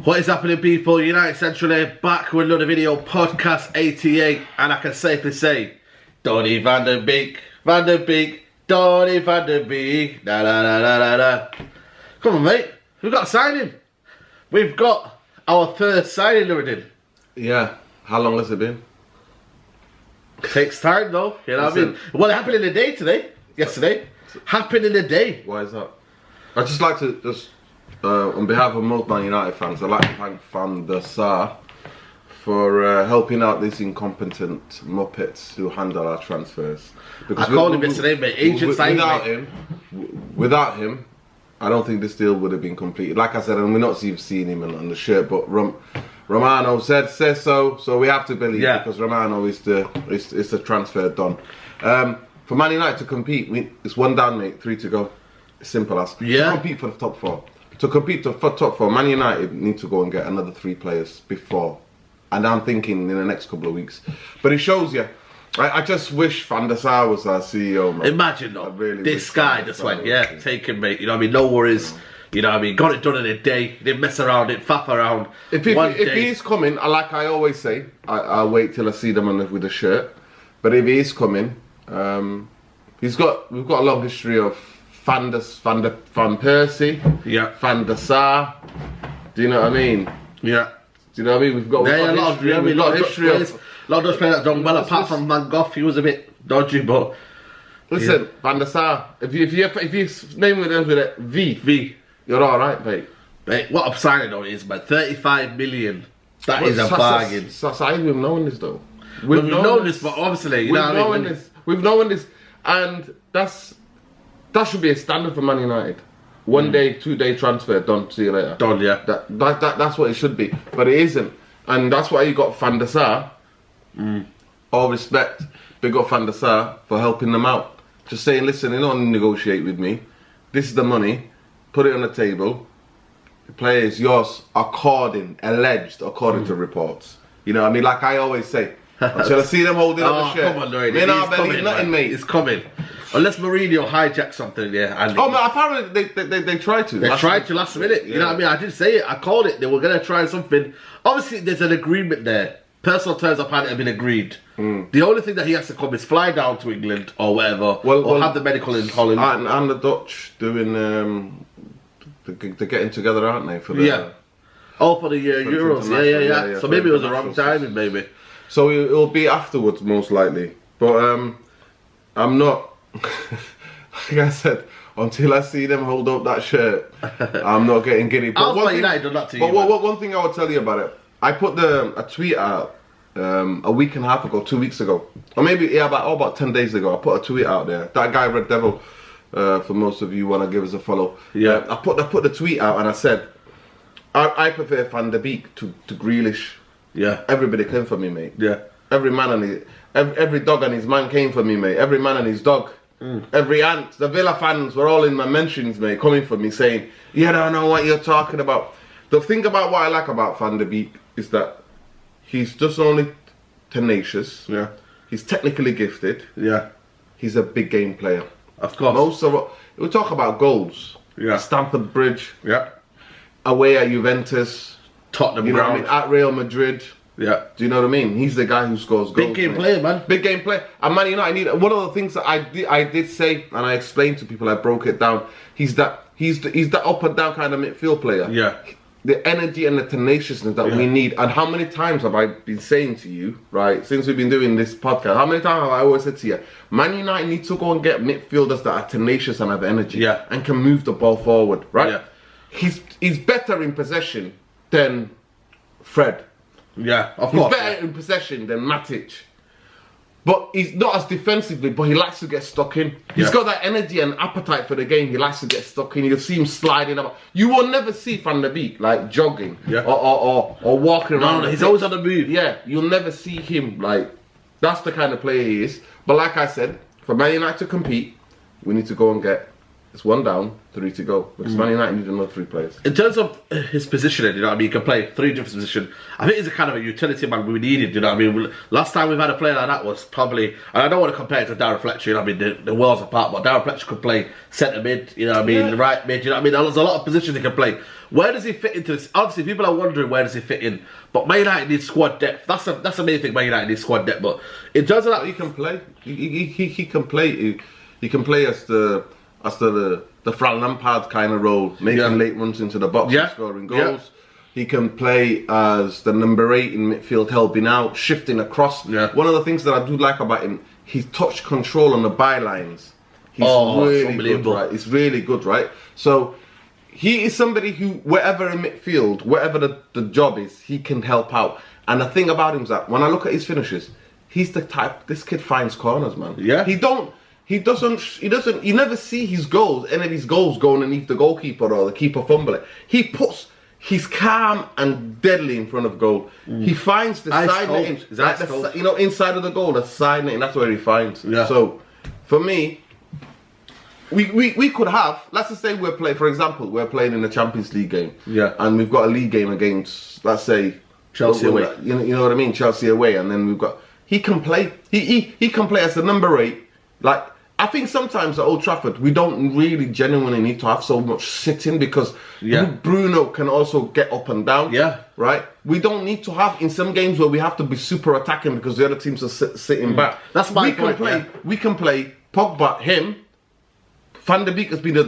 What is happening, people? United Central here, back with another video, podcast 88, and I can safely say, Donny van der Beek, Donny van der Beek, da da da da da da. Come on, mate, we've got a signing. We've got our first signing, Nuruddin. Yeah, how long has it been? Takes time though, you know what I mean? Well, it happened in a day today, yesterday. Happened in a day. Why is that? I'd just like to on behalf of most Man United fans, I'd like to thank Van der Sar for helping out these incompetent muppets who handle our transfers. Because I called him yesterday, mate. Agent signing. Without him, I don't think this deal would have been completed. Like I said, and we're not seeing him on the shirt, but Romano says so we have to believe, because Romano is the transfer done. For Man United to compete, it's one down, mate, 3 to go. Simple as. To compete for the top 4. To compete for top 4, Man United need to go and get another 3 players before. And I'm thinking in the next couple of weeks. But it shows you. I just wish Van der Sar was our CEO, man. Imagine though, this guy just went, take him, mate. You know what I mean? No worries. You know what I mean? Got it done in a day. Didn't mess around, didn't faff around. If he's coming, like I always say, I'll wait till I see them with the shirt. But if he is coming, we've got a long history of Van Persie, Van der Sar. Do you know what I mean? Yeah. Do you know what I mean? We've got a lot of history. A lot of those players that done well, apart from Van Gogh, he was a bit dodgy, but listen, Van der Sar. If you name with a V, you're all right, mate. Mate, what I'm signing on is about 35 million. That is a bargain. We've known this though. We've known this, but obviously, we've known this, and that should be a standard for Man United. 1 day, 2 day transfer, done. See you later. Done, yeah. That's what it should be, but it isn't, and that's why you got Van der Sar. All respect, big up Van der Sar for helping them out. Just saying, listen, you don't negotiate with me. This is the money. Put it on the table. The player is yours, according to reports. You know what I mean? Like I always say, until I see them holding up the shirt. Come on, Lloyd. It's coming, nothing, mate. It's coming. Unless Mourinho hijacked something, And man, apparently they tried to. They tried to last minute. You know what I mean? I did say it. I called it. They were going to try something. Obviously, there's an agreement there. Personal terms apparently have been agreed. The only thing that he has to come is fly down to England or whatever, or have the medical in Holland. And the Dutch doing, they're getting together, aren't they? For the, for the Euros. Yeah. So maybe it was the wrong timing, maybe. So it'll be afterwards, most likely. But I'm not, like I said, until I see them hold up that shirt, I'm not getting giddy. But one thing I will tell you about it, I put a tweet out a week and a half ago, 2 weeks ago, or maybe about 10 days ago. I put a tweet out there. That guy Red Devil, for most of you want to give us a follow. I put the tweet out and I said, I prefer Van der Beek to Grealish. Everybody came for me, mate. Every man and every dog and his man came for me, mate. Every man and his dog. Every ant. The Villa fans were all in my mentions, mate, coming for me saying, "You don't know what you're talking about." The thing about what I like about Van der Beek is that he's just only tenacious. He's technically gifted. He's a big game player. Of course. Most of we talk about goals. Stamford Bridge. Away at Juventus. Tottenham ground. At Real Madrid. Do you know what I mean? He's the guy who scores goals. Big game player, man. Big game player. And Man United one of the things that I did say, and I explained to people, I broke it down. He's that up and down kind of midfield player. The energy and the tenaciousness that we need. And how many times have I been saying to you, right, since we've been doing this podcast, how many times have I always said to you, Man United need to go and get midfielders that are tenacious and have energy and can move the ball forward, right? He's better in possession than Fred. Of course. He's better in possession than Matic. But he's not as defensively, but he likes to get stuck in. He's got that energy and appetite for the game. He likes to get stuck in. You'll see him sliding up. You will never see Van der Beek like jogging or walking around. No, he's always on the move. You'll never see him like. That's the kind of player he is. But like I said, for Man United to compete, we need to go and get It's 1 down, 3 to go. Because Man United need another 3 players. In terms of his positioning, you know what I mean, he can play 3 different positions. I think he's a kind of a utility man we needed, you know what I mean. Last time we've had a player like that was probably, and I don't want to compare it to Darren Fletcher, you know what I mean, the worlds apart, but Darren Fletcher could play centre mid, you know what I mean, right mid, you know what I mean. There's a lot of positions he can play. Where does he fit into this? Obviously, people are wondering where does he fit in, but Man United needs squad depth. That's the main thing. Man United needs squad depth, but in terms of that, he can play. He can play. He can play as the Fran Lampard kind of role, making late runs into the box and scoring goals. He can play as the number 8 in midfield, helping out, shifting across. One of the things that I do like about him, he's touch control on the bylines. He's really good, right? It's really good, right? So he is somebody who, wherever in midfield, whatever the job is, he can help out. And the thing about him is that when I look at his finishes, he's the type. This kid finds corners, man. You never see his goals, any of his goals go underneath the goalkeeper or the keeper fumble it. He's calm and deadly in front of goal. He finds the side netting, like inside of the goal, the side netting, that's where he finds. So, for me, we could have, let's just say for example, we're playing in a Champions League game. And we've got a league game against, let's say, Chelsea away. You know what I mean? Chelsea away. And then we've got, he can play. He can play as the number 8. Like, I think sometimes at Old Trafford, we don't really genuinely need to have so much sitting because Bruno can also get up and down. Right? We don't need to have, in some games where we have to be super attacking because the other teams are sitting back. That's my point. We can play Pogba, him. Van der Beek has been the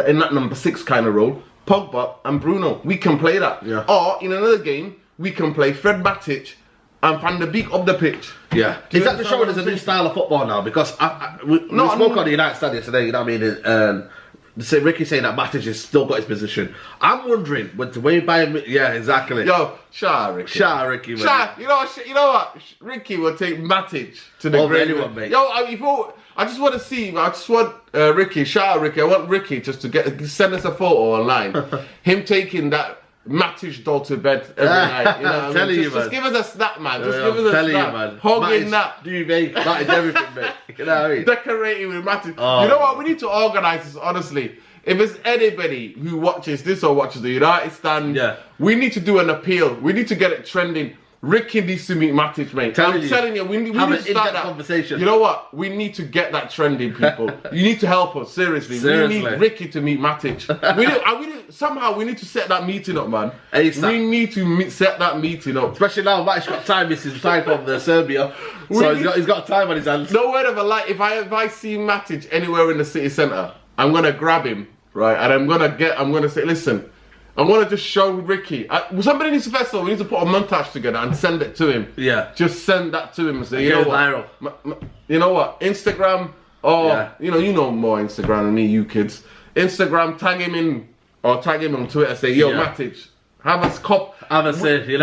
in that number 6 kind of role. Pogba and Bruno. We can play that. Or in another game, we can play Fred Matic and Van der Beek up the pitch. Is that to show there's a new style of football now? Because we spoke on the United stand yesterday, you know what I mean? Ricky saying that Matic has still got his position. I'm wondering, with the way Bayern... exactly. Yo, shout out Ricky. Man. You know what? Ricky will take Matic to the grave. Anyone, mate. Yo, I just want to see, Ricky, shout out Ricky. I want Ricky just to send us a photo online. Him taking that Matic doll to bed every night. You know what I mean? Just give us a snap, man. Just give us a snap. Man. Hugging that. Duvet, that is everything, mate. You know what I mean? Decorating with Matic. You know what? We need to organise this, honestly. If there's anybody who watches this or watches the United stand, we need to do an appeal. We need to get it trending. Ricky needs to meet Matic, mate. I'm telling you, we need to start that conversation. You know what? We need to get that trending, people. You need to help us, seriously. We need Ricky to meet Matic. Somehow we need to set that meeting up, man. We need to set that meeting up. Especially now, Matic's got time. It's his time from Serbia, so he's got time on his hands. No word of a lie. If I see Matic anywhere in the city centre, I'm gonna grab him, right, and I'm gonna say, listen. I want to just show Ricky. Somebody needs to festival. We need to put a montage together and send it to him. Just send that to him and say, you know what? You know what? Instagram, or you know more Instagram than me, you kids. Instagram, tag him in, or tag him on Twitter. Say, yo, Matic, have us cop. Have us we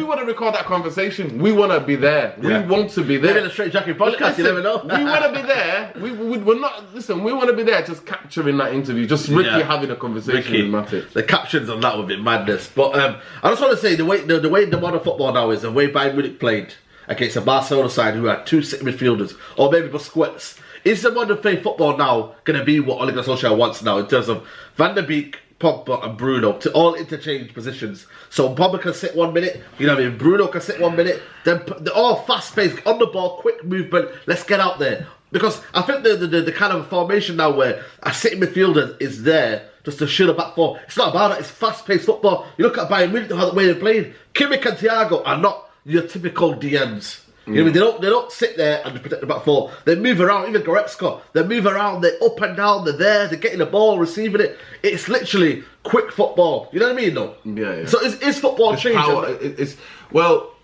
want to record that conversation. We want to be there. We want to be there. Maybe the Straightjacket podcast. You never know. We want to be there. We're not. Listen, we want to be there, just capturing that interview. Just Ricky having a conversation with Matic. The captions on that would be madness. But I just want to say the way the modern football now is, the way Bayern Munich played against a Barcelona side who had 2 sitting midfielders, or maybe Busquets. Is the modern play football now going to be what Ole Gunnar Solskjaer wants now in terms of Van der Beek, Pogba and Bruno to all interchange positions? So Pogba can sit 1 minute, you know what I mean, Bruno can sit 1 minute, then they're all fast paced, on the ball, quick movement, let's get out there. Because I think the kind of formation now where a sitting midfielder is there just to shoot a back four, it's not about that, it's fast paced football. You look at Bayern Munich, the way they're playing, Kimmich and Thiago are not your typical DMs. You know what I mean? They don't sit there and protect the back four. They move around, even Goretzka. They move around, they're up and down, they're there, they're getting the ball, receiving it. It's literally quick football. You know what I mean, though? Yeah. So is football changing? Well,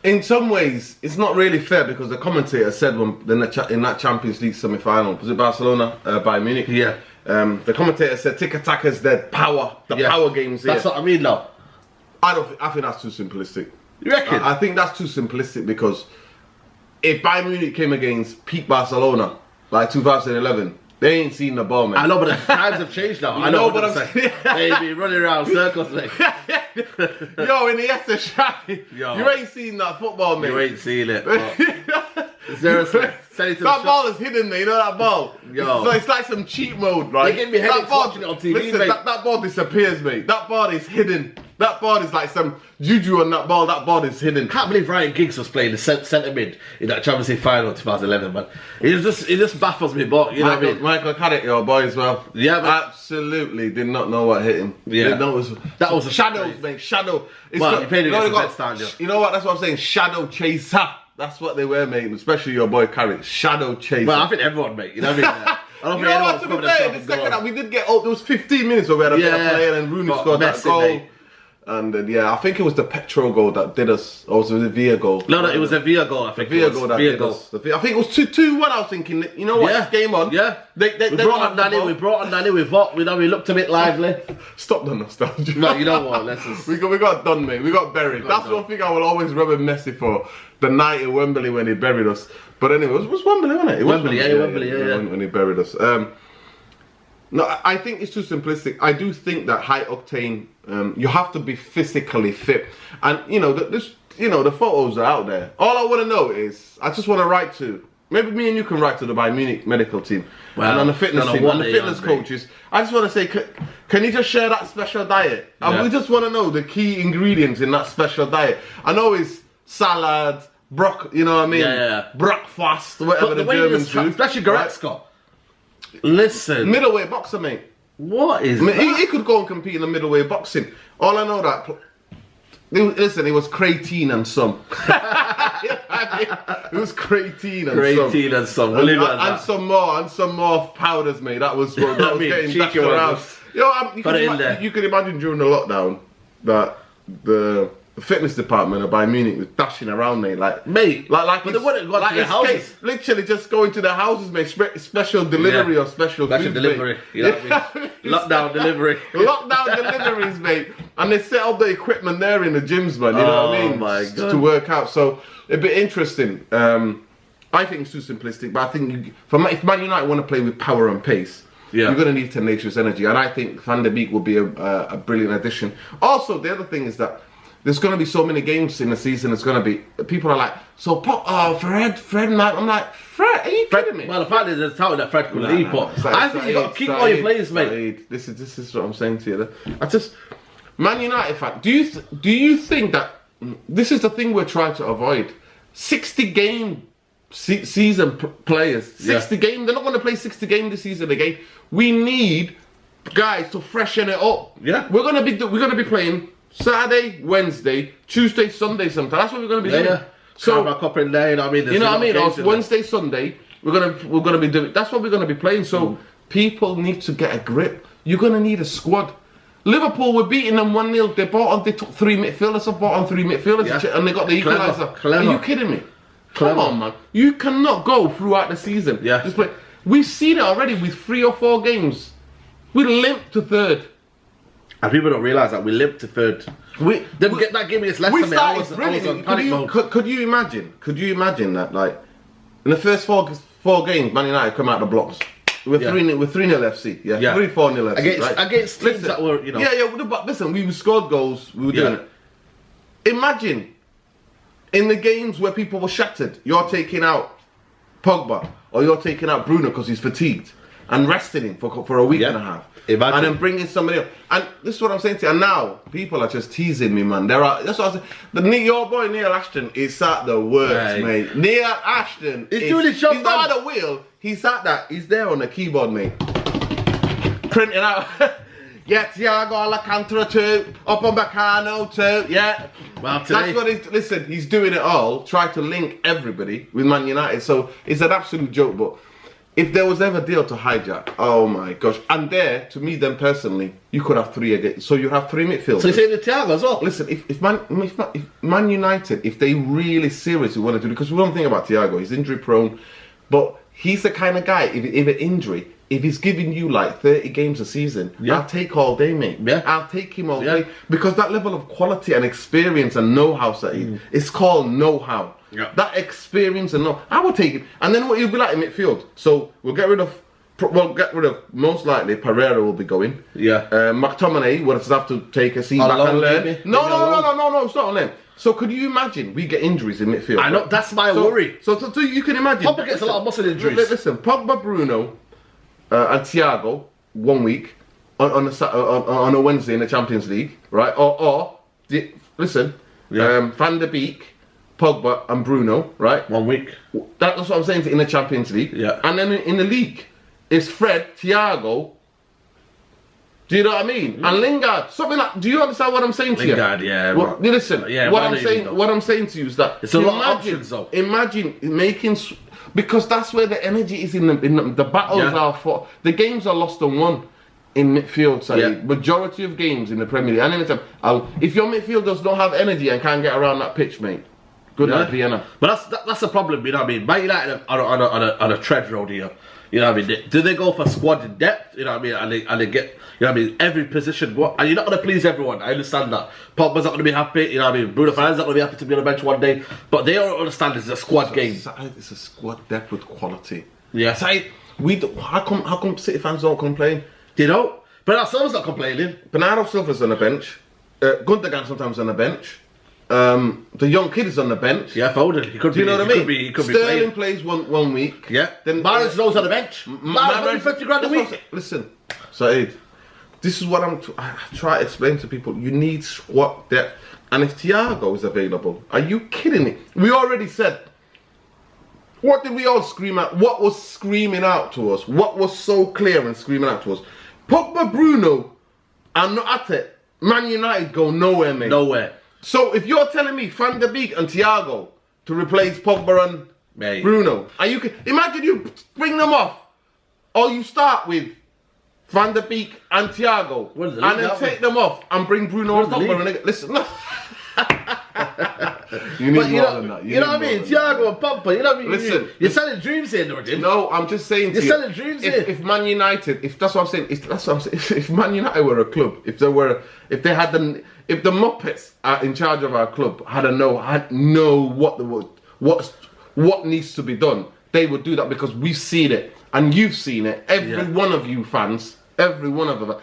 in some ways, it's not really fair because the commentator said in that Champions League semi-final, was it Barcelona, Bayern Munich? The commentator said, tiki-taka's dead, power, power games here. That's what I mean, though. I think that's too simplistic. You reckon? I think that's too simplistic because if Bayern Munich came against peak Barcelona, like 2011, they ain't seen the ball, man. I know, but the times have changed now. I know, but I'm saying. They be running around circles, like. Yo, in the Esther you ain't seen that football, man. You ain't seen it. Seriously. Send it to that ball is hidden there, you know that ball? Yo. So it's like some cheat mode, right? They give me headaches watching it on TV, listen, mate. that ball disappears, mate. That ball is hidden. That ball is like some juju on that ball. That ball is hidden. Can't believe Ryan Giggs was playing the centre mid in that Champions League final 2011, man. It just baffles me, but you know what I mean? Michael Carrick, your boy as well. Yeah, man. Absolutely did not know what hit him. Yeah. That was a shadow, mate. Shadow. Well, he played against the best stand, you know what? That's what I'm saying. Shadow chaser. That's what they were, mate. Especially your boy Carrick. Shadow chaser. Well, I think everyone, mate. You know what I mean? I don't you know what? To be fair, the second half we did get. Oh, there was 15 minutes where we had a better player, and Rooney scored that goal. Mate. And I think it was the Petro goal that did us. Or was it the Villa goal? No, it was a Villa goal. I think Villa goal that did us. I think it was 2-1. I was thinking, you know what? This game on. Yeah. We brought on Danny. We looked a bit lively. Stop the nostalgia. No, you know what? Let's just... we got done, mate. We got buried. That's one thing I will always remember Messi for. The night in Wembley when he buried us. But anyway, it was Wembley, wasn't it? Wembley, when he buried us. No, I think it's too simplistic. I do think that high octane, you have to be physically fit, and the photos are out there. All I want to know is, I just want to write to, maybe me and you can write to the Bayern Munich medical team, and on the fitness team, and the fitness coaches. I just want to say, can you just share that special diet? And we just want to know the key ingredients in that special diet. I know it's salad, you know what I mean? Breakfast, whatever the Germans do. Especially Goretzka. Listen. Middleweight boxer, mate. What is that? He could go and compete in the middleweight boxing. All I know that... Listen, it was creatine and some. It was creatine and some. And some more powders, mate. That was getting dashed around. You can imagine during the lockdown that the fitness department of Bayern Munich was dashing around, mate. Like houses. Literally just going to the houses, mate. Special delivery or special food, delivery. Mate. You know what I mean? Lockdown delivery. Lockdown deliveries, mate. And they set up the equipment there in the gyms, man. You know what I mean? Oh my God. To work out. So it'd be interesting. I think it's too simplistic, but I think if Man United want to play with power and pace, you're going to need tenacious energy, and I think Van der Beek will be a brilliant addition. Also, the other thing is that there's going to be so many games in the season. It's going to be, people are like, so Fred, Matt. I'm like, Fred, are you kidding me? Well, the fact is, there's talent that Fred could leave, but I think you got to keep all your players, mate. This is what I'm saying to you. Man United fan. Do you think that this is the thing we're trying to avoid? 60 game season players, 60 game. They're not going to play 60 game this season again. We need guys to freshen it up. Yeah, we're gonna be playing Saturday, Wednesday, Tuesday, Sunday sometime. That's what we're going to be doing. Yeah. So Cup in there, you know what I mean? You know what I mean? Or Wednesday, Sunday, we're gonna be doing. That's what we're going to be playing. So people need to get a grip. You're going to need a squad. Liverpool were beating them 1-0. They took 3 midfielders. I bought on 3 midfielders, and they got the equaliser. Are you kidding me? Come on, man. You cannot go throughout the season. Yeah. Just play. We've seen it already with 3 or 4 games. We limped to third. And people don't realise that we limped to third. That game against Leicester, I was on panic mode. Could you imagine that, like, in the first 4 games, Man United come out the blocks. We're 3-0 FC, 3-4-0 FC. Against teams that were, you know. But listen, we scored goals, we were doing it. Imagine, in the games where people were shattered, you're taking out Pogba, or you're taking out Bruno because he's fatigued, and resting him for a week and a half. Imagine. And then bringing somebody else. And this is what I'm saying to you. And now, people are just teasing me, man. That's what I'm saying. Your boy Neil Ashton is at the works, mate. Neil Ashton he's doing his job. He's not at the wheel. He's at that. He's there on the keyboard, mate. Printing out. Thiago Alcantara too. Up on Bacano too. Yeah. Well, today... That's what he's doing it all. Try to link everybody with Man United. So it's an absolute joke, but if there was ever a deal to hijack, oh my gosh. And there, to me, then personally, you could have 3 again. So you have 3 midfielders. So you're saying the Thiago as well? Listen, if Man United, if they really seriously want to do it, because one thing about Thiago, he's injury prone, but he's the kind of guy, if an injury, if he's giving you like 30 games a season, I'll take all day, mate. Yeah. I'll take him all day. Because that level of quality and experience and know-how, it's called know-how. Yeah. That experience and know, I would take it. And then what you'll be like in midfield. So we'll get rid of well, get rid of, most likely, Pereira will be going. Yeah. McTominay will just have to take a seat back and learn. No, it's not on them. So could you imagine we get injuries in midfield? I know, that's my worry. So you can imagine. Pogba gets a lot of muscle injuries. Listen, Pogba, Bruno, and Thiago, 1 week, on a Wednesday in the Champions League, right? Van der Beek, Pogba and Bruno, right? 1 week. That's what I'm saying in the Champions League. Yeah. And then in the league, it's Fred, Thiago. Do you know what I mean? And Lingard, something like. Do you understand what I'm saying to you? Lingard, yeah. Well, listen. Yeah, what I'm saying to you is that it's a lot of options, though. Imagine making, because that's where the energy is in the battles are fought. The games are lost and won in midfield. Majority of games in the Premier League. And anytime, if your midfielders don't have energy and can't get around that pitch, mate. Good night, Vienna. But that's the problem, you know what I mean? Man United on a tread road here. You know what I mean? Do they go for squad depth? You know what I mean? And they get, you know what I mean, every position. And you're not going to please everyone. I understand that. Pogba's not going to be happy. You know what I mean? Bruno Fernandes not going to be happy to be on the bench one day. But they all understand it's a squad game. It's a squad depth with quality. Yeah. How come City fans don't complain? You know? Bernardo Silva's not complaining. Bernardo Silva's on the bench. Gundogan sometimes on the bench. The young kid is on the bench. Yeah, Foden. He could be. You know what I mean? He could be Sterling plays one week. Yeah. Then Mahrez knows on the bench. Mahrez 50 grand a week. Listen, Saeed, this is what I try to explain to people. You need squad depth. And if Thiago is available, are you kidding me? We already said. What did we all scream out? What was screaming out to us? What was so clear and screaming out to us? Pogba, Bruno, are not at it. Man United go nowhere, mate. Nowhere. So if you're telling me Van der Beek and Thiago to replace Pogba and Bruno, and you can imagine you bring them off, or you start with Van der Beek and Thiago, and then take them off and bring Bruno and Pogba. And listen, no. You need more than that. You know what I mean? Thiago and Pogba. You know what I mean? Listen, you're selling dreams here, Nordin. No, I'm just saying. You're selling dreams here. If Man United, that's what I'm saying. If Man United were a club, if the Muppets are in charge of our club had know what needs to be done, they would do that because we've seen it and you've seen it. Every one of you fans, every one of them.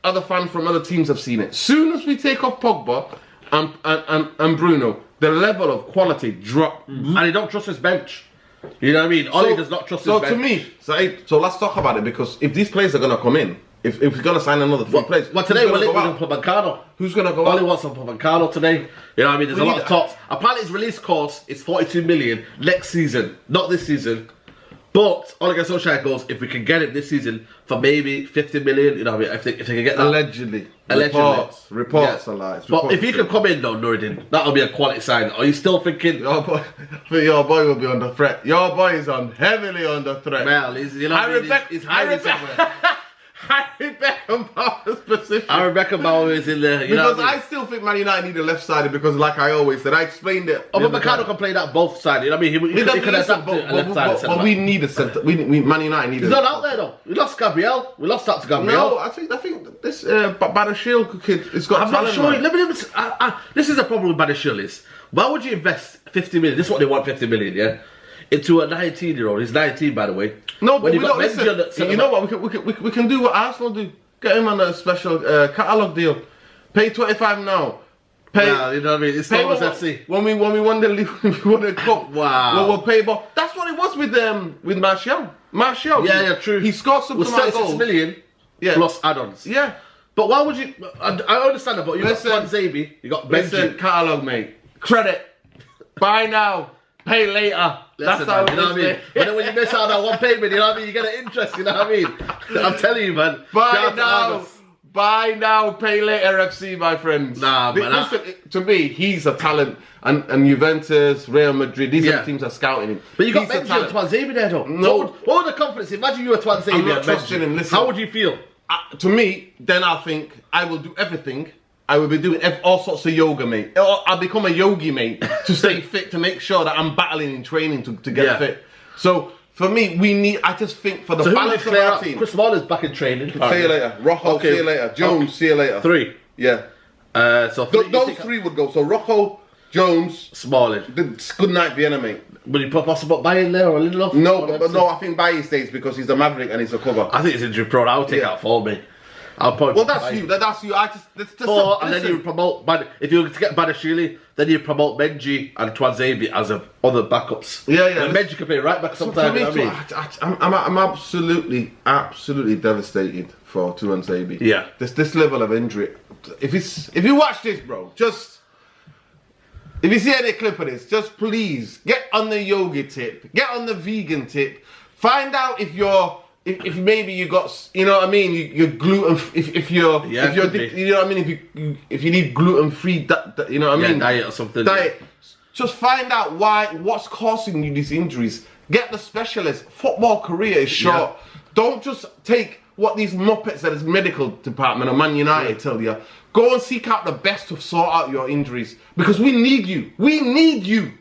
Other fans from other teams have seen it. Soon as we take off Pogba and Bruno, the level of quality drop. And he don't trust his bench. You know what I mean? Oli does not trust his bench. So to me, so let's talk about it, because if these players are going to come in, if we're going to sign another 3 players, well, today we're linking with Upamecano. Who's going to go out? Oli wants Upamecano today. You know what I mean? There's a lot of talks. Apparently his release cost is 42 million next season, not this season. But Ole Gunnar Solskjaer goes, if we can get it this season for maybe 50 million, you know what I mean? If they can get that. Allegedly. Reports are lies. But if he can come in though, Nuruddin, that'll be a quality sign. Are you still thinking? Your boy will be under threat. Your boy is heavily under threat. Well, he's hiding somewhere. Harry Beckenbauer's position. Harry Beckenbauer is in there. Because I still think Man United need a left-sided, because like I always said, I explained it. Upamecano can play that both sides. You know what I mean? He could adapt to a left-sided centre. But we need a centre. Man United need a... He's not out there though. We lost Gabriel. We lost that to Gabriel. No, I think this Badashil kid has got talent. I'm not sure. This is the problem with Badashil is, why would you invest 50 million? This is what they want, 50 million, yeah? Into a 19-year-old. He's 19, by the way. No, but we don't listen. You know what? We can do what Arsenal do. Get him on a special catalogue deal. Pay 25 now. Pay. Nah, you know what I mean? It's Thomas FC. When we won the league, we won the cup. Wow. We'll pay. But that's what it was with Martial. Yeah, true. He scored some goals. 36 million. Yeah. Plus add-ons. Yeah. But why would you? I understand that, but you got Zabi, you got Benji. Listen, catalogue, mate. Credit. Buy now. Pay later. That's how you know what I mean? But then when you miss out on one payment, you know what I mean? You get an interest, you know what I mean? I'm telling you, man. Buy now, pay later FC, my friends. Nah, man. Listen, to me, he's a talent. And Juventus, Real Madrid, these are the teams that are scouting him. But you got Benji and Twanzebe there, though. No. What would the confidence? Imagine you were Twanzebe I'm not trusting him. Listen, how would you feel? To me, then I'll think, I will do everything. I will be doing all sorts of yoga, mate. I'll become a yogi, mate, to stay fit, to make sure that I'm battling in training to get fit. So, for me, I just think for the balance of our team. Chris Smaller's back in training. See you later. Rojo, see you later. Jones, see you later. 3. Yeah. So those 3 would go. So, Rojo, Jones, Smalling. Good night, Vienna, mate. Will you put possible Bayern there or Lindelof? No, no, I think Bailly stays because he's a Maverick and he's a cover. I think it's injury prone. I'll take that for me. I'll probably. Well, that's you. That's you. I just. And then you promote. If you were to get Badashili, then you promote Menji and Twanzebe as other backups. Yeah, yeah. And Menji can play right back sometimes. I'm absolutely devastated for Twanzebe. Yeah. This level of injury. If you watch this, bro, just. If you see any clip of this, just please get on the yoga tip, get on the vegan tip, find out if maybe you got, you know what I mean, you're gluten, if you're you know what I mean, if you need gluten free, you know what I mean, diet or something. Diet. Just find out what's causing you these injuries. Get the specialist. Football career is short. Yeah. Don't just take what these muppets at his medical department or Man United tell you. Go and seek out the best to sort out your injuries because we need you. We need you.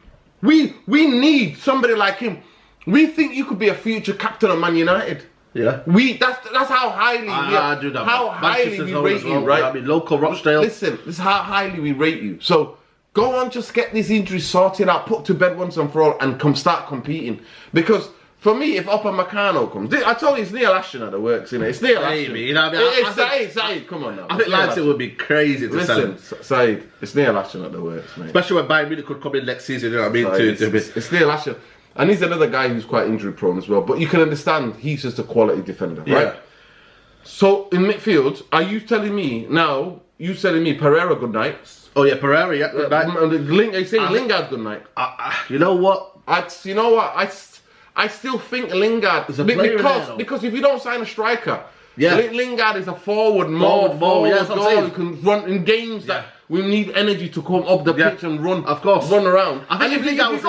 We need somebody like him. We think you could be a future captain of Man United. Yeah. That's how highly I do that. How highly we rate you, right? I mean, local Rochdale. Listen, this is how highly we rate you. So go on, just get these injuries sorted out, put to bed once and for all, and start competing. Because for me, if Upper Meccano comes, I told you it's Neil Ashton that works, you know. It's Neil Ashton. You know what I mean? It's Said, come on now. I think Leipzig would be crazy to sell him. Listen, Said, it's Neil Ashton that works, mate. Especially when Bayern Munich could come in next season, you know what I mean? It's Neil Ashton. And he's another guy who's quite injury prone as well. But you can understand he's just a quality defender, right? Yeah. So in midfield, are you telling me now, Pereira good night? Oh yeah, Pereira, yeah, good night. Are saying Lingard good night? You know what? I still think Lingard because if you don't sign a striker, Lingard is a forward goal. He can run in games that we need energy to come up the pitch and run. Of course, run around. I think if you've got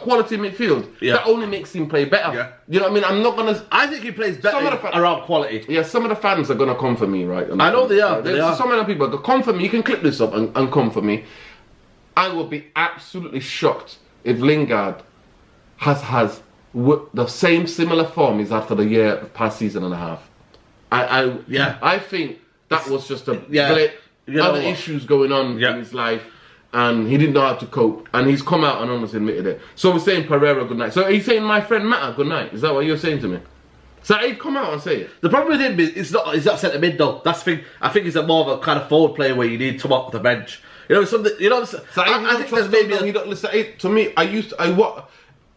quality in midfield, that only makes him play better. Yeah. You know what I mean? I'm not gonna. I think he plays better around quality. Yeah, some of the fans are gonna come for me, right? I know they are. Some of the people that come for me. You can clip this up and come for me. I will be absolutely shocked if Lingard has the same similar form he's had for the past season and a half. I think that was just a blip. Other issues going on in his life, and he didn't know how to cope, and he's come out and almost admitted it. So we're saying Pereira good night. So are you saying my friend Mata good night? Is that what you're saying to me? So he'd come out and say it. The problem with him is he's not centre mid though. That's the thing. I think he's more of a kind of forward player where you need to walk the bench. You know something. You know. I think there's maybe to me.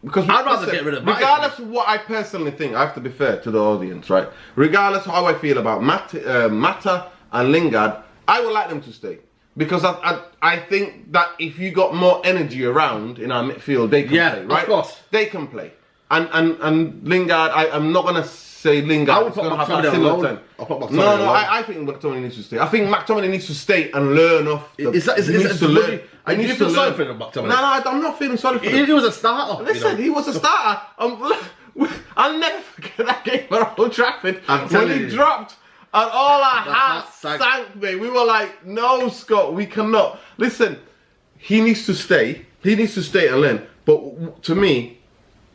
Because I'd rather get rid of Mata. Regardless of what I personally think, I have to be fair to the audience, right? Regardless of how I feel about Mata and Lingard, I would like them to stay. Because I think that if you got more energy around in our midfield, they can play, right? Of course. They can play. And Lingard, I'm not going to say Lingard. I would put McTominay alone. No, I think McTominay needs to stay. I think McTominay needs to stay and learn off. He needs to learn. Are you feeling sorry for him, McTominay? No, I'm not feeling sorry for him. He was a starter. Listen, he was a starter. I'll never forget that game at Old Trafford when he dropped. And all our hearts sank, mate. We were like, no, Scott, we cannot. Listen, he needs to stay. He needs to stay and learn. But to me,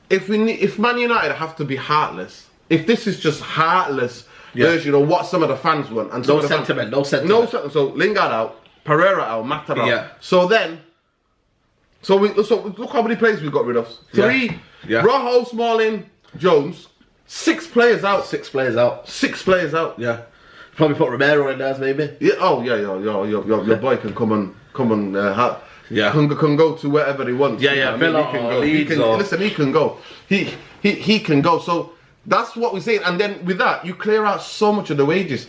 if Man United have to be heartless, if this is just heartless version of what some of the fans want, and no sentiment. So Lingard out, Pereira out, Mata out. Yeah. So look how many players we got rid of. 3. Yeah. Rojo, Smalling, Jones. 6 players out. 6 players out. 6 players out. Yeah. Probably put Romero in there, maybe. Yeah. Oh yeah. Your boy can come and can go to wherever he wants. Yeah. Villa he can go. Listen, he can go. He can go. So that's what we're saying. And then with that, you clear out so much of the wages.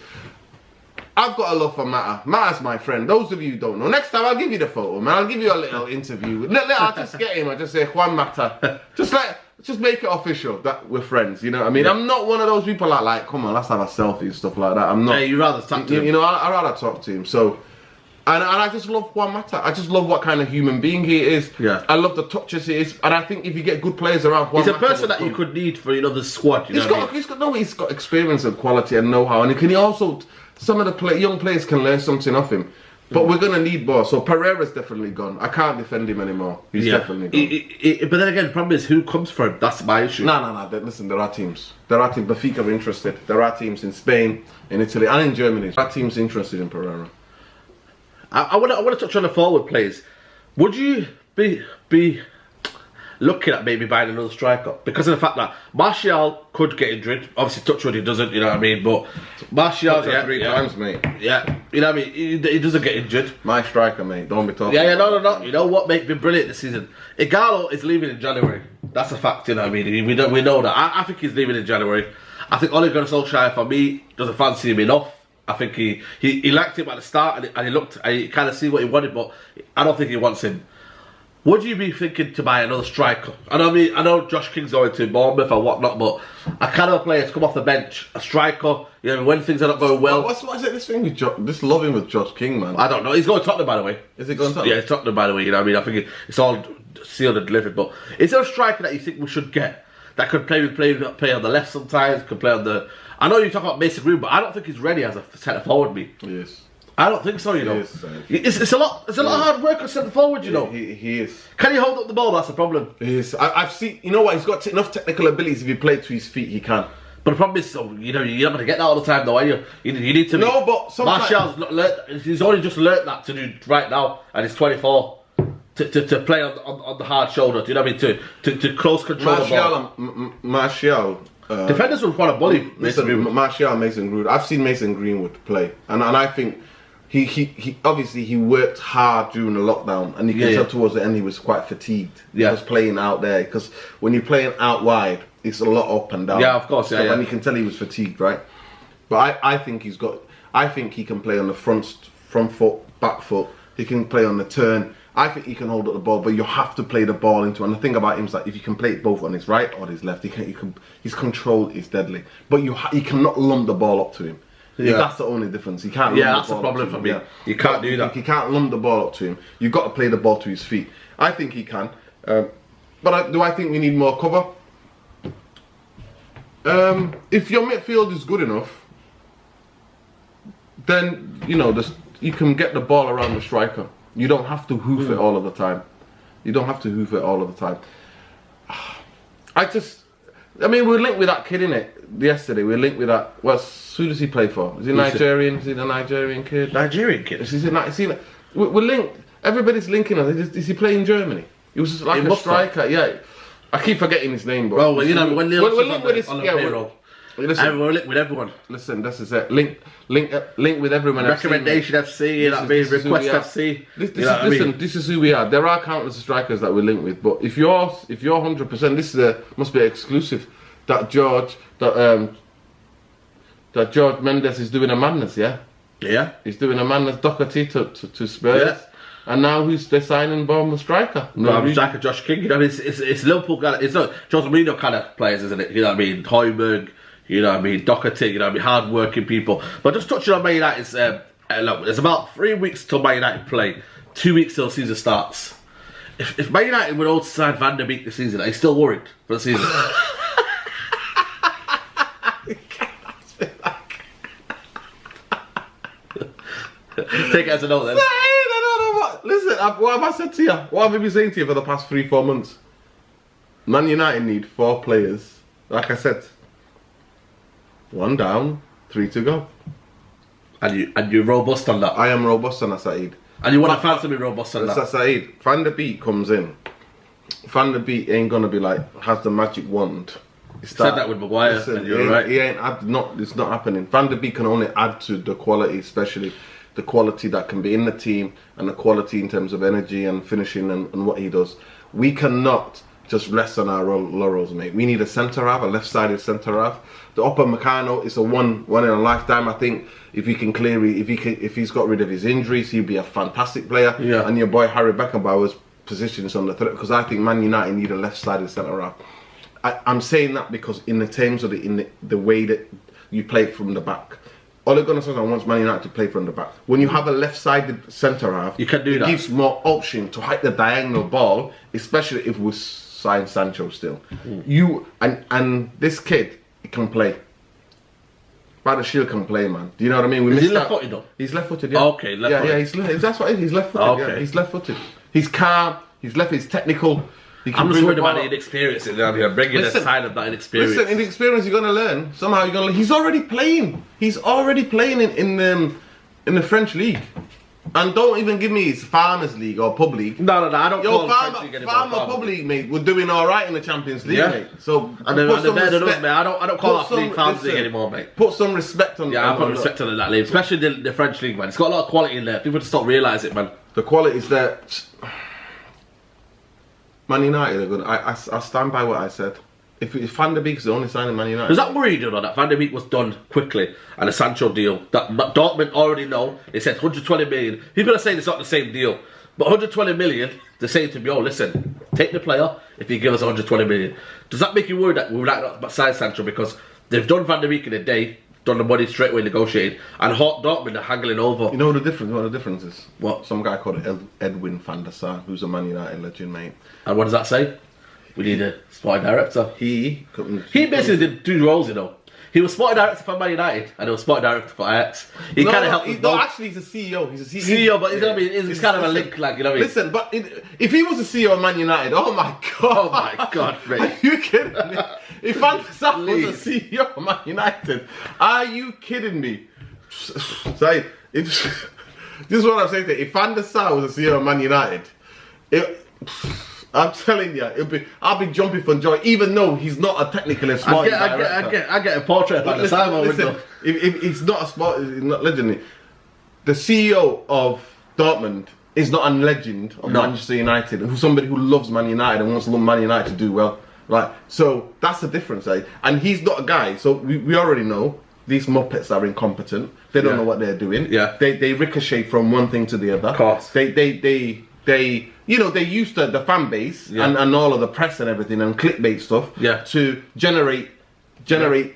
I've got a love for Mata. Mata's my friend. Those of you who don't know, next time I'll give you the photo, man. I'll give you a little interview. I'll just get him. I'll just say Juan Mata. Just make it official that we're friends. You know what I mean? Yeah. I'm not one of those people that like, come on, let's have a selfie and stuff like that. I'm not. Yeah, you rather talk to him. You know, I'd rather talk to him. So, and I just love Juan Mata. I just love what kind of human being he is. Yeah. I love the touches he is, and I think if you get good players around, Juan Mata, he's a person that you could need for the squad. He's got experience and quality and know-how, and he also. Some of the young players can learn something off him. But we're going to need more. So Pereira's definitely gone. I can't defend him anymore. He's definitely gone. But then again, the problem is who comes for him. That's my issue. No. Listen, there are teams. BEEK are interested. There are teams in Spain, in Italy, and in Germany. There are teams interested in Pereira. I want to touch on the forward players. Would you be looking at maybe buying another striker because of the fact that Martial could get injured? Obviously, touchwood he doesn't. You know what I mean? But Martial, three times, mate. Yeah, you know what I mean. He doesn't get injured. My striker, mate. Don't be talking. Yeah, no. You know what, mate? Been brilliant this season. Igalo is leaving in January. That's a fact. You know what I mean? We know that. I think he's leaving in January. I think Ole Gunnar Solskjaer, for me, doesn't fancy him enough. I think he liked him at the start and he looked, and he kind of see what he wanted, but I don't think he wants him. Would you be thinking to buy another striker? I know Josh King's going to Bournemouth or whatnot, but a kind of player to come off the bench, a striker, you know, when things are not going well. What is it, this thing with this loving with Josh King, man? I don't know. He's going to Tottenham, by the way. Is he going to Tottenham? Yeah, it's Tottenham, by the way. You know what I mean? I think it's all sealed and delivered. But is there a striker that you think we should get that could play on the left sometimes, could play on the... I know you talk about Mason Greenwood, but I don't think he's ready as a centre forward, me. Yes. I don't think so, you know. It's a lot of hard work on centre forward, you know. He is. Can he hold up the ball? That's the problem. He is. I've seen. You know what? He's got enough technical abilities. If he played to his feet, he can. But the problem is, so, you know, you're not going to get that all the time, though, are you? You need to. No, but sometimes Martial's not learnt. He's only just learnt that to do right now, and he's 24. To play on the hard shoulder. Do you know what I mean? To close control the ball. Martial. Defenders would want to bully Mason Greenwood. Martial, Mason Greenwood. I've seen Mason Greenwood play, and I think. He obviously he worked hard during the lockdown, and you can tell towards the end he was quite fatigued. He was playing out there because when you're playing out wide, it's a lot up and down. Yeah, of course. And you can tell he was fatigued, right? But I think he's got. I think he can play on the front foot, back foot. He can play on the turn. I think he can hold up the ball, but you have to play the ball into. And the thing about him is that if you can play it both on his right or his left, his control is deadly. But you cannot lump the ball up to him. Yeah. That's the only difference. He can't. Yeah, that's the problem for me. Yeah. You can't do that. You can't lump the ball up to him. You've got to play the ball to his feet. I think he can. But do I think we need more cover? If your midfield is good enough, then you know you can get the ball around the striker. You don't have to hoof it all of the time. I mean, we're linked with that kid, innit? Yesterday, we're linked with that. Who does he play for? Is he Nigerian? Is he the Nigerian kid? Nigerian kid? We're linked. Everybody's linking us. Is he playing in Germany? He was just like a striker. Yeah. I keep forgetting his name, but... Well, you know, when we're linked with we're linked with everyone. Listen, this is it. Link with everyone. Recommendation FC, Request FC. This is who we are. There are countless strikers that we're linked with, but if you're 100%, must be exclusive. That George Mendes is doing a madness, yeah. Yeah. He's doing a madness. Doherty to Spurs. Yeah. And now they're signing Bournemouth striker? Striker Josh King. You know, it's Liverpool kind of, it's not Jose Mourinho kind of players, isn't it? You know what I mean? Højbjerg, you know what I mean? Doherty, you know what I mean? Hard working people. But just touching on Man United's, look, there's about 3 weeks till Man United play, 2 weeks till the season starts. If Man United would all sign Van der Beek this season, are you still worried for the season? Take it as a note then. Listen, what have I said to you? What have I been saying to you for the past 3-4 months? Man United need 4 players. Like I said, 1 down, 3 to go. And you're robust on that? I am robust on that, Saeed. And you want to fancy me robust on that? Saeed, Van der Beek comes in. Van der Beek ain't gonna be like, has the magic wand. Said that with Maguire, and you're right. It's not happening. Van der Beek can only add to the quality, especially the quality that can be in the team and the quality in terms of energy and finishing and what he does. We cannot just rest on our laurels, mate. We need a centre half, a left-sided centre half. The upper Meccano is a one in a lifetime. I think if he can if he's got rid of his injuries, he'd be a fantastic player. Yeah. And your boy Harry Beckenbauer's position is on the threat, because I think Man United need a left-sided centre half. I'm saying that because in the terms of the way that you play from the back. Ole Gunnar Solskjaer wants Man United to play from the back. When you have a left-sided centre half, you can do that. It gives more option to hit the diagonal ball, especially if we sign Sancho still. You and this kid can play. Brother Shield can play, man. Do you know what I mean? Is he left-footed though? He's left-footed, yeah. Okay, left-footed. Yeah, that's what it is. He's left-footed. Okay. Yeah, he's left-footed. He's calm. He's technical. I'm just worried about the inexperience in there. Bringing the side of that inexperience. Listen, in the experience you're going to learn. Somehow you're going to learn. He's already playing. He's already playing in the French league. And don't even give me his Farmers League or Pub League. No, I don't call Farmer, French League anymore. Farmer Pub League, mate, we're doing all right in the Champions League, mate. So and they're better than us, mate. I don't call that league Farmers League anymore, mate. Put some respect on. Yeah, I put respect on that league, especially the French league, man. It's got a lot of quality in there. People just don't realise it, man. The quality's there. Man United are good. I stand by what I said. If Van der Beek's the only signing Man United. Does that worry you, though, that Van der Beek was done quickly and a Sancho deal that Dortmund already know? They said 120 million. People are saying it's not the same deal, but 120 million, they're saying to me, oh, listen, take the player if you give us 120 million. Does that make you worried that we would not sign Sancho because they've done Van der Beek in a day, done the money straight away negotiated, and Dortmund are haggling over? You know what the difference is? What? Some guy called Edwin van der Sar, who's a Man United legend, mate. And what does that say? We need a sporting director. He basically did two roles, you know. He was sporting director for Man United and he was sporting director for Ajax. He kind of helped us both. No, actually he's a CEO. He's a CEO, but he's kind of a link, like, you know what I mean? Listen, but if he was a CEO of Man United, oh my God. Oh my God, mate. Are you kidding me? If Van der Sar was a CEO of Man United, are you kidding me? Sorry, this is what I'm saying to you. If Van der Sar was a CEO of Man United, I'm telling you, I'll be jumping for joy, even though he's not a technically smart director. I get a portrait of Van der Sar. Listen, if he's not a smart, he's not legendary. The CEO of Dortmund is not a legend of Manchester United, who's somebody who loves Man United and wants Man United to do well. Right, so that's the difference, eh? And he's not a guy, so we already know these Muppets are incompetent. They don't know what they're doing. Yeah. They ricochet from one thing to the other. Of course. They you know, they used the fan base and all of the press and everything and clickbait stuff to generate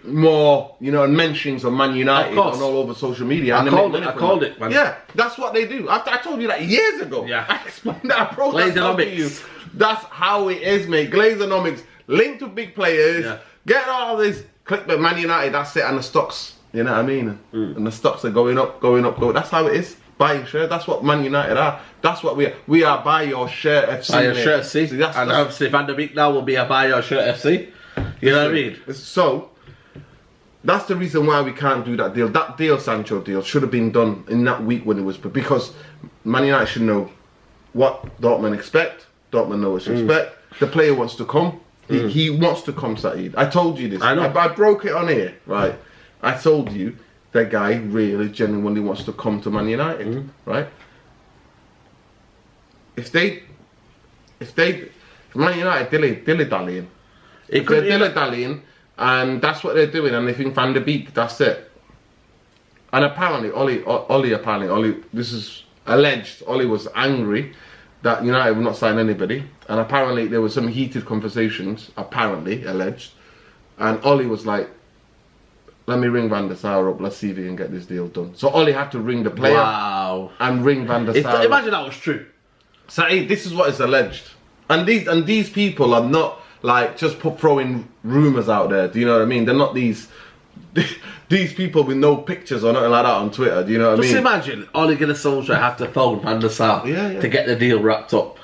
more, you know, mentions of Man United and all over social media. I called it, man. Yeah, that's what they do. I told you that years ago. Yeah. I explained that process to you. That's how it is, mate. Glazeonomics, linked to big players, get all this clickbait. Man United, that's it, and the stocks, you know what I mean? And the stocks are going up. That's how it is. Buying shares, that's what Man United are. That's what we are. We are buy your share FC. Buy your share FC. See, and obviously Van der Beek now will be a buy your share FC. You know what I mean? So, that's the reason why we can't do that deal. That deal, Sancho deal, should have been done in that week when it was, because Man United should know what Dortmund expect. Dortmund know what to expect. The player wants to come. He wants to come, Saeed. I told you this. I know. I broke it on here, right? I told you that guy really genuinely wants to come to Man United, right? If Man United dilly-dallying, if they're dilly-dallying, and that's what they're doing, and they think Van der Beek, that's it. And apparently, Ollie, this is alleged, Ollie was angry that United would not sign anybody, and apparently there were some heated conversations, apparently, alleged, and Ollie was like, let me ring Van der Sar up, let's see if he can get this deal done. So Ollie had to ring the player and ring Van der Sar. Imagine that was true. Saeed, this is what is alleged. And these people are not like just throwing rumours out there, do you know what I mean? They're not these people with no pictures or nothing like that on Twitter, do you know what I mean? Just imagine Ole Gunnar Solskjaer have to phone Van der Sar to get the deal wrapped up.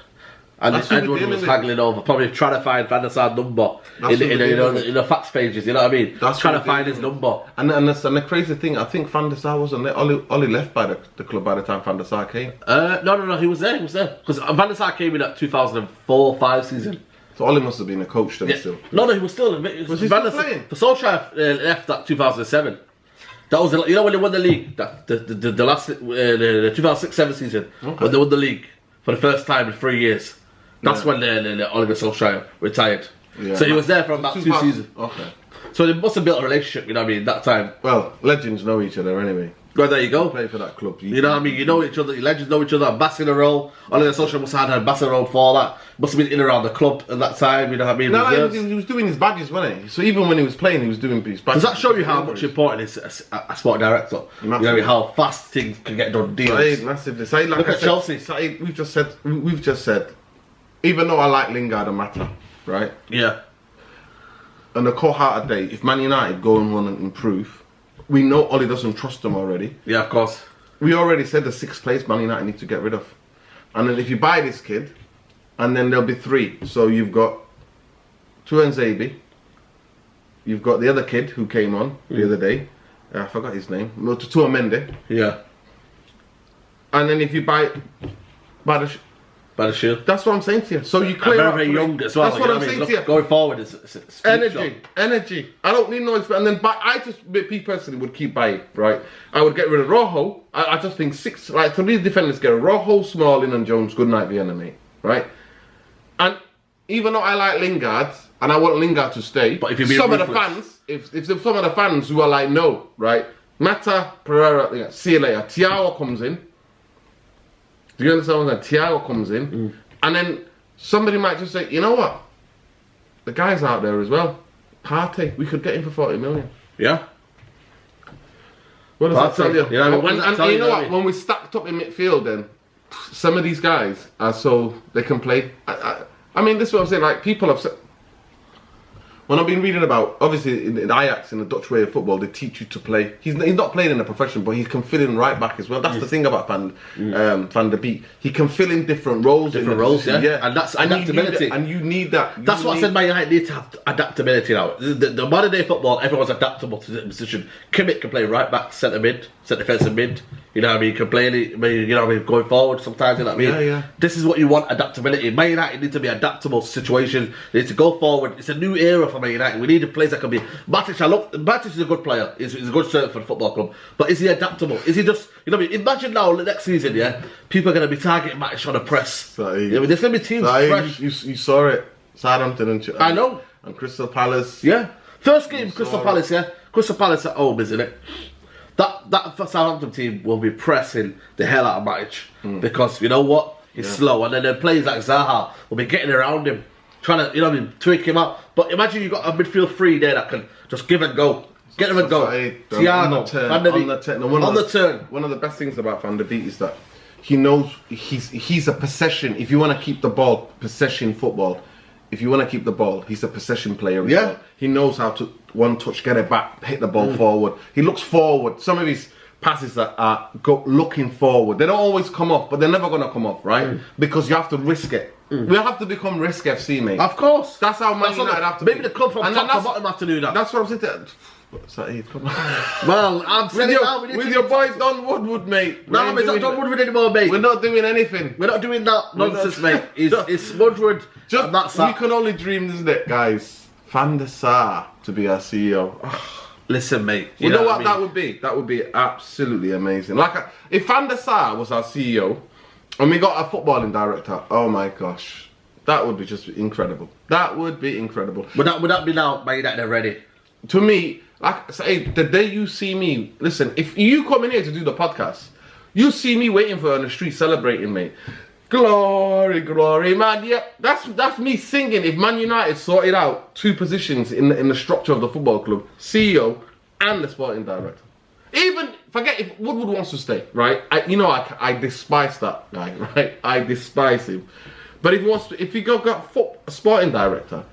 And everyone was haggling over, probably trying to find Van der Sar's number in the facts pages, you know what I mean? That's trying to find his number. And the crazy thing, I think Van der Sar wasn't there. Ollie left by the club by the time Van der Sar came. No, he was there. Because Van der Sar came in that 2004-05 season. So Ollie must have been a coach then still. No, he was still. Was he still playing? The Solskjaer left that 2007. That was, you know, when they won the league, the last, the 2006-07 season, when they won the league for the first time in 3 years. That's when Ole Gunnar Solskjaer retired. Yeah. So he was there for about 2 seasons. Okay. So they must have built a relationship, you know what I mean, that time. Well, legends know each other anyway. Well, there you go. Play for that club. You know what I mean? You know each other. Legends know each other. Ambassador role. Ole Gunnar Solskjaer must have had an ambassador role for that. Must have been in around the club at that time. You know what I mean? No, he was doing his badges, wasn't he? So even when he was playing, he was doing his badges. Does that show you how much important is a sport director? You know what I mean? How fast things can get done. Deals. Massively. So, like look at Chelsea. We've just said. Even though I like Lingard and Mata, right? Yeah. On a cold-hearted day, if Man United go and run and improve, we know Ollie doesn't trust them already. Yeah, of course. We already said the 6th place Man United need to get rid of. And then if you buy this kid, and then there'll be 3. So you've got Tuanzebe, you've got the other kid who came on the other day. I forgot his name. No, Tuamende. Yeah. and then if you buy the shield. That's what I'm saying to you. So you clear very young as well. That's what I'm saying to you. Going forward, it's energy. I don't need noise, and then me personally would keep buying. Right, I would get rid of Rojo. I just think three defenders get Rojo, Smalling, and Jones. Good night, Vienna, mate. Right, and even though I like Lingard and I want Lingard to stay, but if some of the fans, if some of the fans who are like no, right, Mata, Pereira, see you later. Thiago comes in. Do you understand what I'm saying? Thiago comes in, and then somebody might just say, you know what? The guy's out there as well. Partey, we could get him for 40 million. Yeah. What does that tell you? Yeah, and you know what? When we stacked up in midfield, then some of these guys are so they can play. I mean, this is what I'm saying. Like people have said. When I've been reading about, obviously in Ajax, in the Dutch way of football, they teach you to play. He's not playing in a profession, but he can fill in right back as well. That's the thing about Van der Beek. He can fill in different roles. Yeah. And that's adaptability. And you need that. That's what I said, Man United need to have adaptability now. The modern day football, everyone's adaptable to the position. Kimmich can play right back, centre mid, centre defensive mid. You know what I mean? Can play, you know what I mean, going forward sometimes, you know what I mean? Yeah. This is what you want, adaptability. Man United need to be adaptable to situations. They need to go forward. It's a new era for Man United. We need a place that can be... Matic is a good player. He's a good servant for the football club. But is he adaptable? Is he just... You know what I mean? Imagine now, next season, yeah, people are going to be targeting Matic on the press. So, yeah, there's going to be teams fresh. You saw it. Southampton and I know. And Crystal Palace. Yeah. First game, Crystal Palace, yeah? Crystal Palace at home, isn't it? That Southampton team will be pressing the hell out of Matic because you know what? He's slow, and then the players like Zaha will be getting around him, trying to, you know what I mean, tweak him out. But imagine you got a midfield three there that can just give and go, get him and go. Thiago, Van der Beek, on the turn. One of the best things about Van der Beek is that he knows he's a possession. If you want to keep the ball, possession football. If you want to keep the ball, he's a possession player. Yeah, he knows how to one touch, get it back, hit the ball forward. He looks forward. Some of his passes that are looking forward, they don't always come off, but they're never going to come off, right? Because you have to risk it. We have to become risk FC, mate. Of course, that's how Man United have to. Maybe the club from top to bottom have to do that. That's what I'm saying. Come on. Well, I'm saying with your boy Don Woodward, mate. No, it's not Don Woodward anymore, mate. We're not doing anything. We're not doing that nonsense, mate. It's Woodward. We can only dream, isn't it, guys? Van der Sar to be our CEO. Listen, mate. You know what that would be? That would be absolutely amazing. Like if Van der Sar was our CEO, and we got a footballing director. Oh my gosh, that would be just incredible. That would be incredible. Would that be now? Man United ready? To me. Like I say, the day you see me, listen, if you come in here to do the podcast, you see me waiting for her on the street celebrating, mate. Glory, glory, man. Yeah, that's me singing. If Man United sorted out two positions in the structure of the football club, CEO and the sporting director. Even, forget if Woodward wants to stay, right? I despise that guy, right? I despise him. But if he got a sporting director,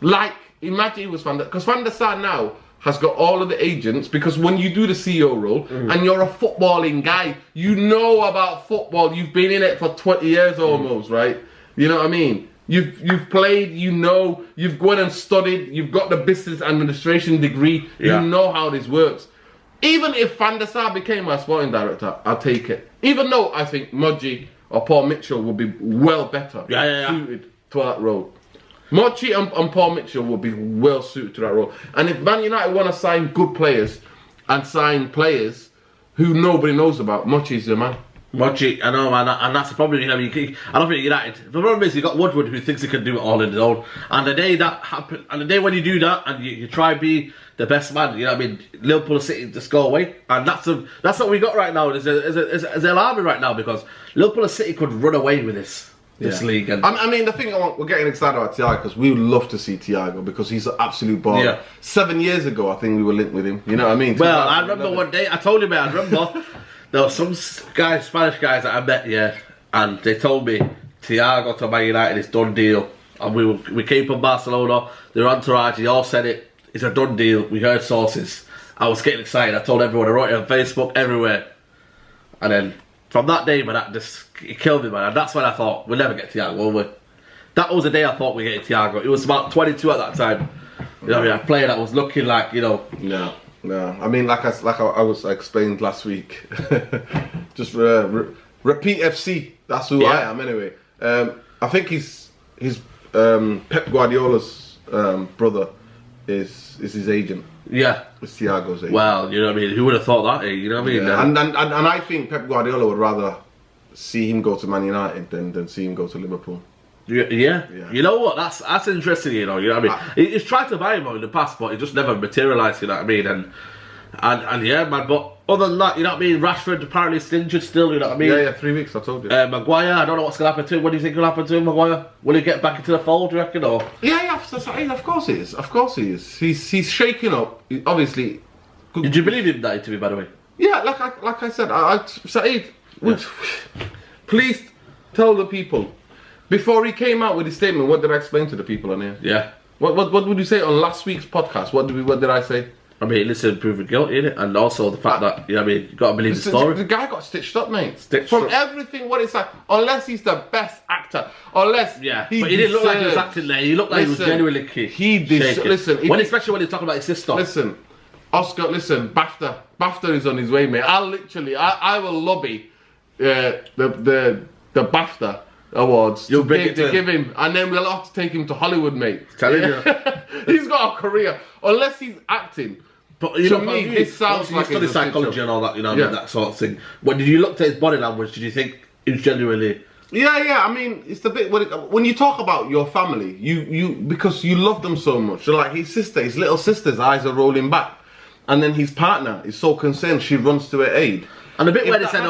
like, imagine it was because Van der Sar now has got all of the agents, because when you do the CEO role and you're a footballing guy, you know about football. You've been in it for 20 years almost, right? You know what I mean? You've played, you know, you've gone and studied, you've got the business administration degree, you know how this works. Even if Van der Sar became my sporting director, I'll take it. Even though I think Mudgy or Paul Mitchell would be well better suited to that role. Mochi and Paul Mitchell will be well suited to that role. And if Man United want to sign good players and sign players who nobody knows about, Mochi's the man. Mochi, I know, man, and that's the problem. You know, I don't think United. The problem is you got Woodward who thinks he can do it all on his own. And the day that happens, and the day when you do that and you try to be the best man, you know what I mean? Liverpool City just go away, and that's what we got right now. There's an alarming right now because Liverpool City could run away with this league. And I mean, the thing we're getting excited about Thiago because we would love to see Thiago because he's an absolute baller. Yeah. 7 years ago, I think we were linked with him. You know what I mean? Well, I remember one day, I told you, man, I remember there were some guys, Spanish guys that I met, and they told me Thiago to Man United is done deal. And we came from Barcelona, their entourage, they all said it, it's a done deal. We heard sources. I was getting excited. I told everyone, I wrote it on Facebook, everywhere. And then from that day, man, it killed me, man. And that's when I thought, we'll never get Thiago, will we? That was the day I thought we'd get Thiago. It was about 22 at that time. You know what I mean? A player that was looking like, you know. No. No, I mean, like I explained last week, just repeat FC. That's who I am anyway. I think his Pep Guardiola's brother is his agent. Yeah, it's Thiago's agent. Well, you know what I mean. Who would have thought that? You know what I mean? Yeah. And I think Pep Guardiola would rather see him go to Man United than see him go to Liverpool. Yeah. You know what? That's interesting. You know what I mean. He's tried to buy him in the past, but it just never materialised. You know what I mean? And yeah, man. But other than that, you know what I mean. Rashford apparently is injured still. You know what I mean? Yeah. 3 weeks. I told you. Maguire, I don't know what's going to happen to him. What do you think will happen to him, Maguire? Will he get back into the fold? Do you reckon? Or Of course he is. Of course he is. He's shaking up. Obviously. Did you believe him that interview, by the way? Yeah, like I said, Saeed, please tell the people. Before he came out with his statement, what did I explain to the people on here? Yeah. What would you say on last week's podcast? What did I say? I mean, listen, proven guilty, innit? And also the fact that, you know what I mean, you got to believe the story. The guy got stitched up, mate. From everything, what it's like, unless he's the best actor, unless but he didn't look like he was acting there. He looked like he was genuinely shaking. Especially when he's talking about his sister. Listen, Oscar, BAFTA is on his way, mate. I will lobby the BAFTA awards to give him, and then we'll have to take him to Hollywood, mate. Telling you. He's got a career, unless he's acting. But you to know, me, this sounds like you study psychology and all that, you know, that sort of thing. When did you look at his body language? Did you think he was genuinely? Yeah. I mean, it's the bit when you talk about your family, you because you love them so much. So like his little sister's eyes are rolling back, and then his partner is so concerned she runs to her aid. And the bit where they said,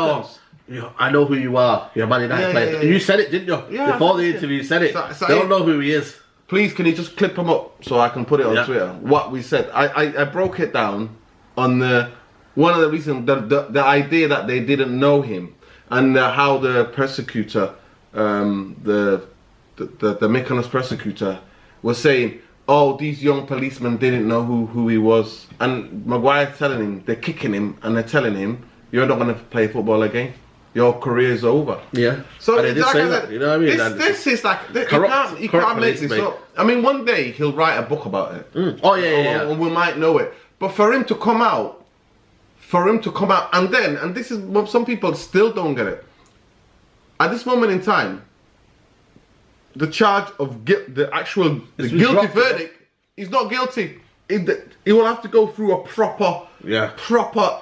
I know who you are. You're a Man United player. Yeah. You said it, didn't you? Yeah, before the interview, you said it. They don't know who he is. Please, can you just clip him up so I can put it on Twitter? What we said. I broke it down on one of the reasons, the idea that they didn't know him, and how the persecutor, the Mykonos persecutor, was saying, oh, these young policemen didn't know who he was. And Maguire's telling him, they're kicking him, and they're telling him, you're not going to play football again. Your career's over. Yeah. So and like that, you know what I mean? This is like you can't make this up. I mean, one day he'll write a book about it. Oh yeah. Or we might know it. But for him to come out, and this is what some people still don't get it. At this moment in time, the charge of guilt, the guilty verdict, he's not guilty. He will have to go through a proper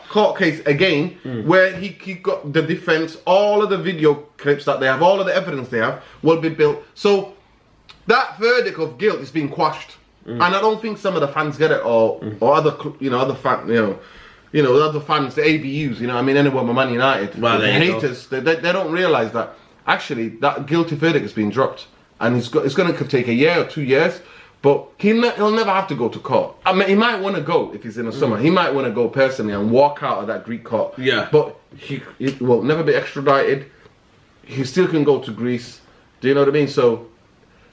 court case again, where he got the defense, all of the video clips that they have, all of the evidence they have will be built. So that verdict of guilt is being quashed, and I don't think some of the fans get it, or other other fans, other fans, the ABUs, you know, I mean, anyone with Man United, the haters, they don't realise that actually that guilty verdict has been dropped, and it's going to take a year or 2 years. But he'll never have to go to court. I mean, he might want to go if he's in the summer. He might want to go personally and walk out of that Greek court. Yeah. But he will never be extradited. He still can go to Greece. Do you know what I mean? So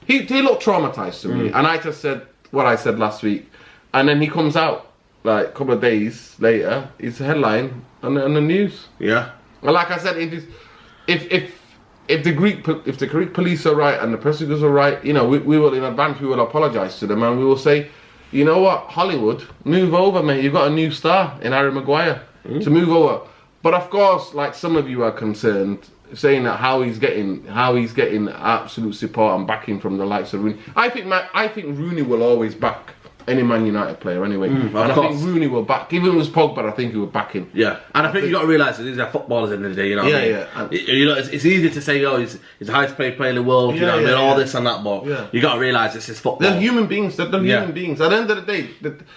he looked traumatized to me. And I just said what I said last week. And then he comes out like a couple of days later. It's a headline on the news. Yeah. And like I said, if the Greek police are right and the prosecutors are right, you know, we will in advance, we will apologise to them, and we will say, you know what, Hollywood, move over, mate. You've got a new star in Harry Maguire to move over. But of course, like some of you are concerned, saying that how he's getting absolute support and backing from the likes of Rooney. I think Rooney will always back any Man United player anyway. And I think Rooney will back, even if it was Pogba, I think he would back him. Yeah, and I think you got to realise that these are footballers in the day, you know what I mean? Yeah. You know, it's easy to say, he's the highest paid player in the world, you know what I mean, all this and that, but you got to realise this is football. They're human beings, human beings. At the end of the day,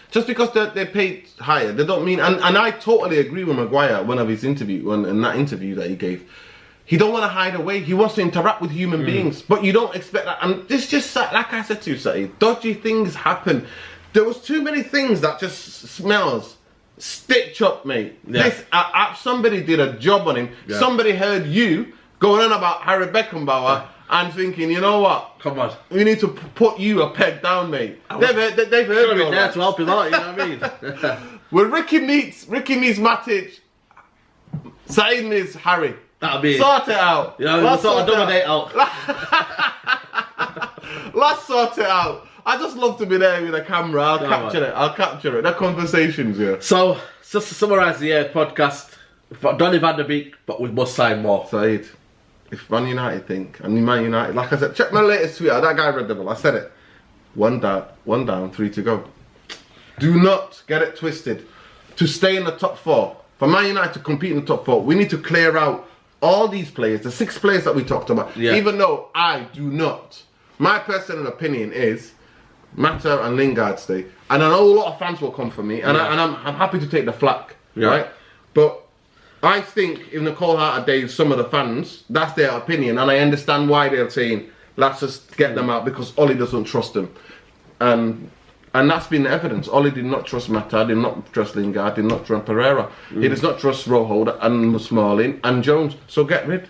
just because they're paid higher, they don't mean, and I totally agree with Maguire, one of his in that interview that he gave. He don't want to hide away. He wants to interact with human beings, but you don't expect that. And this just, like I said to you, Saeed, dodgy things happen. There was too many things that just smells stitch up, mate. Yeah. Somebody did a job on him. Yeah. Somebody heard you going on about Harry Beckenbauer and thinking, you know what? Come on, we need to put you a peg down, mate. They've heard you there to help him out. You know what I mean? When Ricky meets Matic, Saeed meets Harry. That'll be sort it out. You know, we'll sort a double date out. Let's sort it out. I just love to be there with a camera. I'll capture it. I'll capture it. The conversations, yeah. So, just to summarise the podcast, Donny van der Beek, but we must sign more. Said, if Man United think, and Man United, like I said, check my latest tweet out. That guy Red Devil, I said it. One down, 3 to go. Do not get it twisted. To stay in the top 4, for Man United to compete in the top 4, we need to clear out all these players, the 6 players that we talked about. Yeah. Even though I do not. My personal opinion is Mata and Lingard stay. And I know a lot of fans will come for me, and, I'm happy to take the flak, right? But I think in the cold-hearted days, some of the fans, that's their opinion, and I understand why they're saying, let's just get them out because Ollie doesn't trust them. And that's been the evidence. Ollie did not trust Mata, did not trust Lingard, did not trust Pereira. He does not trust Rojo and Smalling and Jones. So get rid.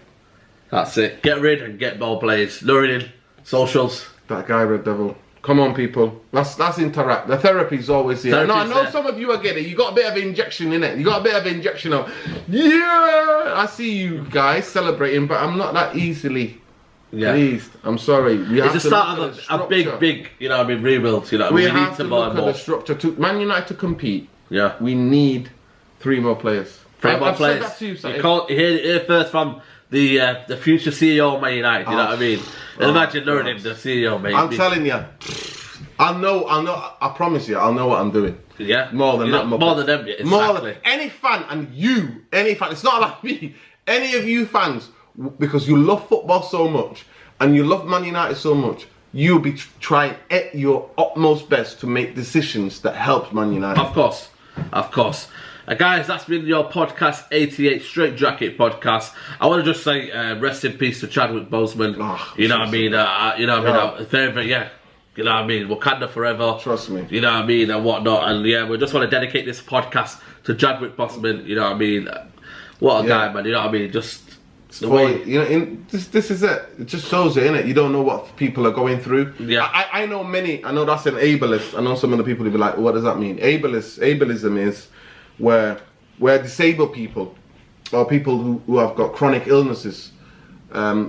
That's it. Get rid and get more players. Luring in socials. That guy, Red Devil. Come on, people. Let's interact. The therapy's always here. No, I know some of you are getting it. You got a bit of injection in it. You got a bit of injection of, yeah. I see you guys celebrating, but I'm not that easily pleased. I'm sorry. It's the start of a big, you know, rebuild. You know, we need to look at the structure. To Man United to compete, we need 3 more players. 3 more players. Said that to you, you hear it here first from the future CEO of Man United. You know what I mean? Imagine learning the CEO, mate. I'm telling you, I know. I promise you, I'll know what I'm doing. Yeah, more than that. More than them. Exactly. More than any fan, and you, any fan. It's not about me. Any of you fans, because you love football so much and you love Man United so much, you'll be trying at your utmost best to make decisions that help Man United. Of course, of course. Guys, that's been your podcast 88 Straightjacket podcast. I want to just say rest in peace to Chadwick Boseman. You know what I mean? You know what I mean? Very, you know what I mean? Wakanda forever. Trust me. You know what I mean? And whatnot. And yeah, we just want to dedicate this podcast to Chadwick Boseman. You know what I mean? What a guy, man. You know what I mean? Just the way. You know, this is it. It just shows it, innit? You don't know what people are going through. Yeah. I know many. I know that's an ableist. I know some of the people who be like, what does that mean? Ableism is where disabled people or people who have got chronic illnesses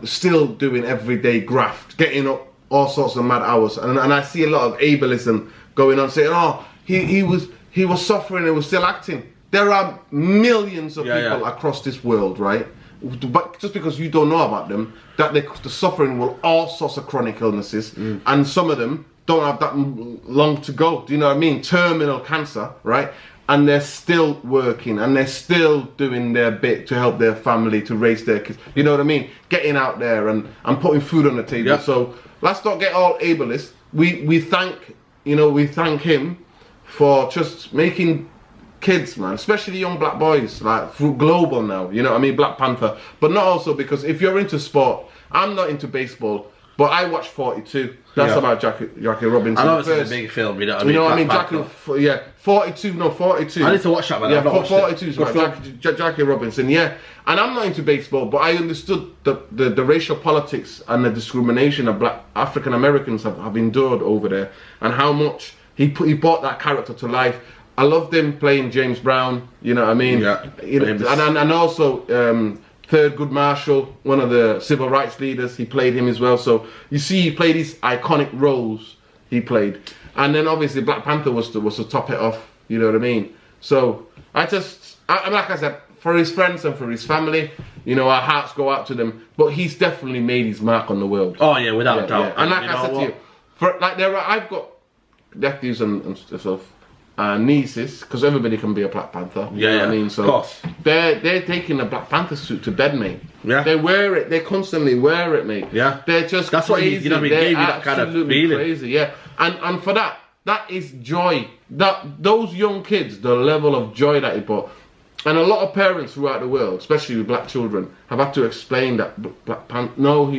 still doing everyday graft, getting up all sorts of mad hours, and I see a lot of ableism going on, saying, oh, he was suffering and was still acting. There are millions of people across this world, right? But just because you don't know about them, that they're suffering with all sorts of chronic illnesses, and some of them don't have that long to go. Do you know what I mean? Terminal cancer, right? And they're still working, and they're still doing their bit to help their family, to raise their kids. You know what I mean? Getting out there and putting food on the table. Yep. So let's not get all ableist. We thank him for just making kids, man, especially young black boys, like through global now. You know what I mean? Black Panther, but not also because if you're into sport, I'm not into baseball. But I watched 42. That's about Jackie Robinson. I know it's a big film, you know what I mean? You know what I mean? 42. No, 42. I need to watch that, man. Yeah, 42 is about Jackie Robinson. Yeah, and I'm not into baseball, but I understood the racial politics and the discrimination of black African Americans have endured over there, and how much he brought that character to life. I loved him playing James Brown. You know what I mean? Yeah. And also. Thurgood Marshall, one of the civil rights leaders, he played him as well. So you see, he played these iconic roles. He played, and then obviously Black Panther was to top it off. You know what I mean? So like I said, for his friends and for his family, you know, our hearts go out to them. But he's definitely made his mark on the world. Oh yeah, without a doubt. And like I said to you, I've got nephews and stuff. Nieces, because everybody can be a Black Panther. You know what I mean? So of course. They're taking a Black Panther suit to bed, mate. Yeah. They wear it. They constantly wear it, mate. Yeah. They're just that's crazy. What you know what I mean? Gave you that kind of feeling. Crazy, yeah. And for that is joy. Those young kids, the level of joy that it brought. And a lot of parents throughout the world, especially with black children, have had to explain that Black Panther. No,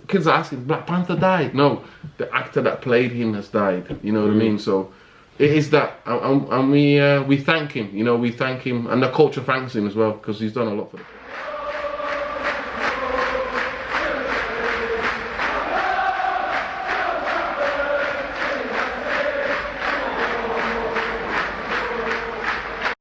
kids are asking, Black Panther died. No, the actor that played him has died. You know what I mean? So. It is that, and we thank him. You know, we thank him, and the culture thanks him as well because he's done a lot for them.